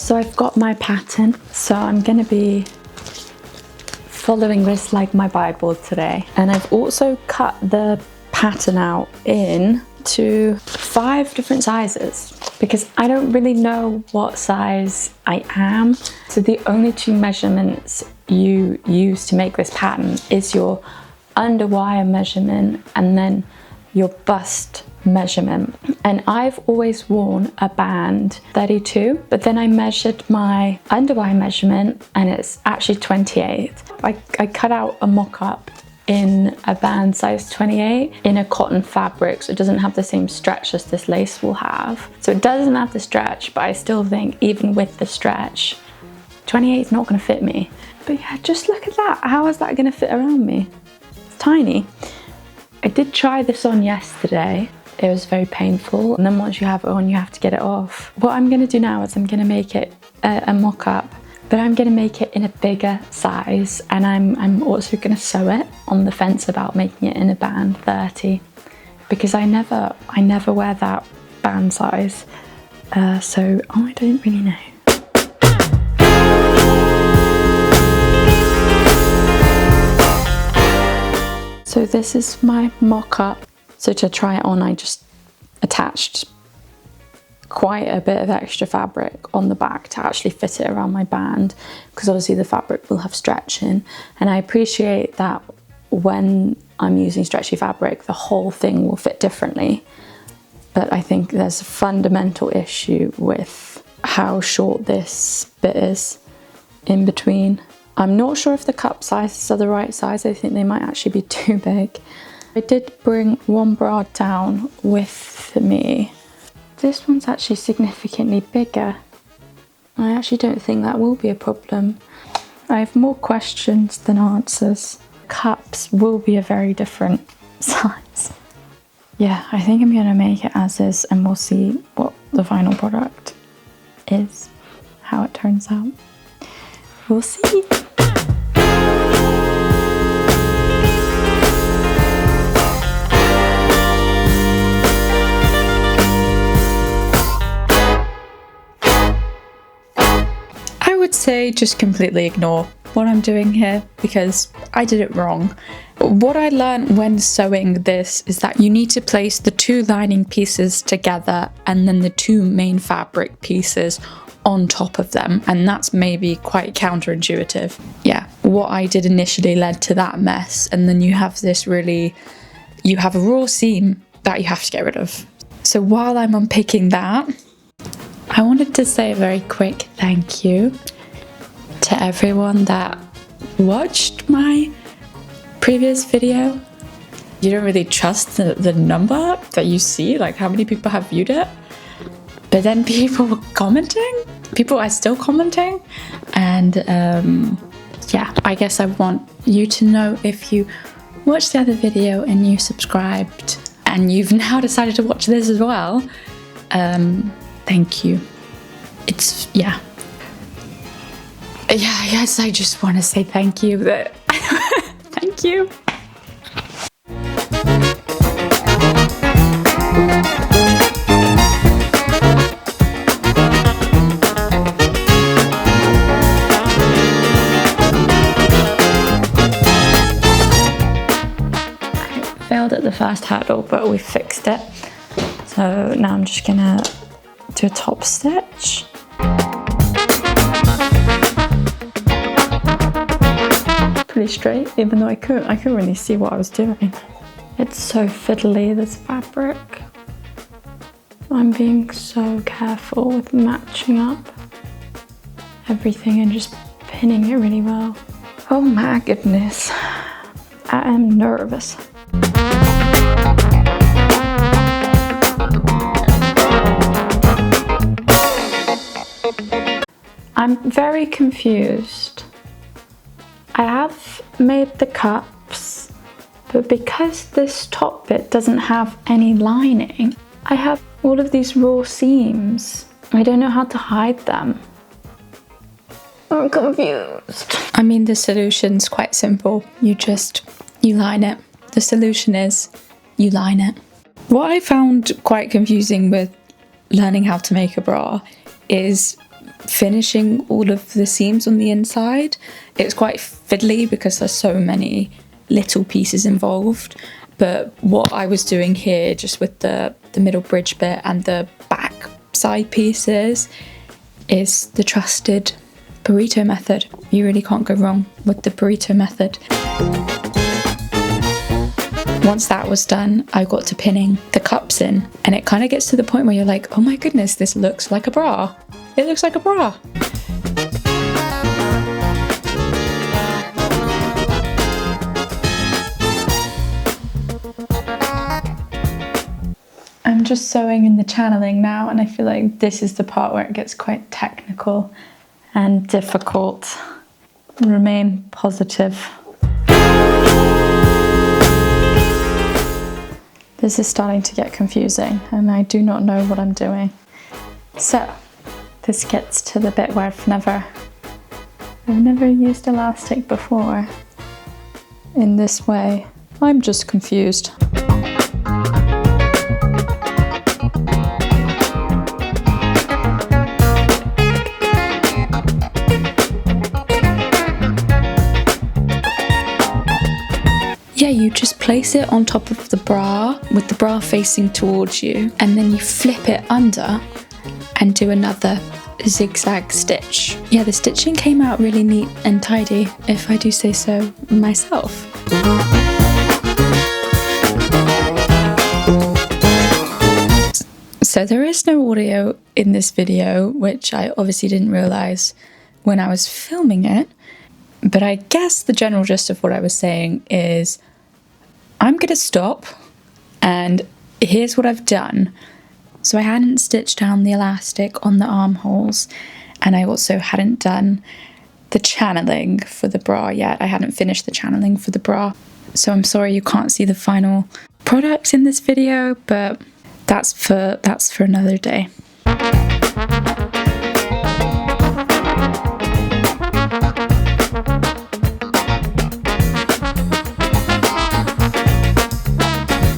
So I've got my pattern, so I'm going to be following this like my Bible today. And I've also cut the pattern out into 5 different sizes because I don't really know what size I am. So the only 2 measurements you use to make this pattern is your underwire measurement and then your bust measurement. And I've always worn a band 32, but then I measured my underwire measurement and it's actually 28. I cut out a mock-up in a band size 28 in a cotton fabric, so it doesn't have the same stretch as this lace will have. So it doesn't have the stretch, but I still think even with the stretch, 28 is not going to fit me. But yeah, just look at that. How is that going to fit around me? It's tiny. I did try this on yesterday. It was very painful, and then once you have it on, you have to get it off. What I'm going to do now is I'm going to make it a mock-up, but I'm going to make it in a bigger size, and I'm also going to sew it. On the fence about making it in a band 30 because I never wear that band size, so I don't really know. So this is my mock-up. So to try it on, I just attached quite a bit of extra fabric on the back to actually fit it around my band, because obviously the fabric will have stretching. And I appreciate that when I'm using stretchy fabric, the whole thing will fit differently. But I think there's a fundamental issue with how short this bit is in between. I'm not sure if the cup sizes are the right size. I think they might actually be too big. I did bring one bra down with me. This one's actually significantly bigger. I actually don't think that will be a problem. I have more questions than answers. Cups will be a very different size. Yeah, I think I'm gonna make it as is and we'll see what the final product is, how it turns out. We'll see. Say just completely ignore what I'm doing here because I did it wrong. What I learned when sewing this is that you need to place the 2 lining pieces together and then the 2 main fabric pieces on top of them, and that's maybe quite counterintuitive. Yeah, what I did initially led to that mess, and then you have a raw seam that you have to get rid of. So while I'm unpicking that, I wanted to say a very quick thank you to everyone that watched my previous video. You don't really trust the number that you see, like how many people have viewed it, but then people were commenting. People are still commenting, and yeah, I guess I want you to know if you watched the other video and you subscribed and you've now decided to watch this as well, thank you. Yeah, I guess I just want to say thank you. Thank you. I failed at the first hurdle, but we fixed it. So now I'm just gonna do a top stitch. Pretty straight, even though I couldn't really see what I was doing. It's so fiddly, this fabric. I'm being so careful with matching up everything and just pinning it really well. Oh my goodness, I am nervous. I'm very confused. I have made the cups, but because this top bit doesn't have any lining, I have all of these raw seams. I don't know how to hide them. I'm confused. I mean, the solution's quite simple. You line it. The solution is you line it. What I found quite confusing with learning how to make a bra is finishing all of the seams on the inside. It's quite fiddly because there's so many little pieces involved, but what I was doing here, just with the middle bridge bit and the back side pieces, is the trusted burrito method. You really can't go wrong with the burrito method. Once that was done, I got to pinning the cups in, and it kind of gets to the point where you're like, oh my goodness, this looks like a bra. It looks like a bra. I'm just sewing in the channeling now, and I feel like this is the part where it gets quite technical and difficult. Remain positive. This is starting to get confusing, and I do not know what I'm doing. So, this gets to the bit where I've never used elastic before in this way. I'm just confused. Yeah, you just place it on top of the bra with the bra facing towards you, and then you flip it under and do another zigzag stitch. Yeah, the stitching came out really neat and tidy, if I do say so myself. So there is no audio in this video, which I obviously didn't realise when I was filming it, but I guess the general gist of what I was saying is I'm gonna stop, and here's what I've done. So I hadn't stitched down the elastic on the armholes, and I also hadn't done the channeling for the bra yet. I hadn't finished the channeling for the bra. So I'm sorry you can't see the final product in this video, but that's for another day.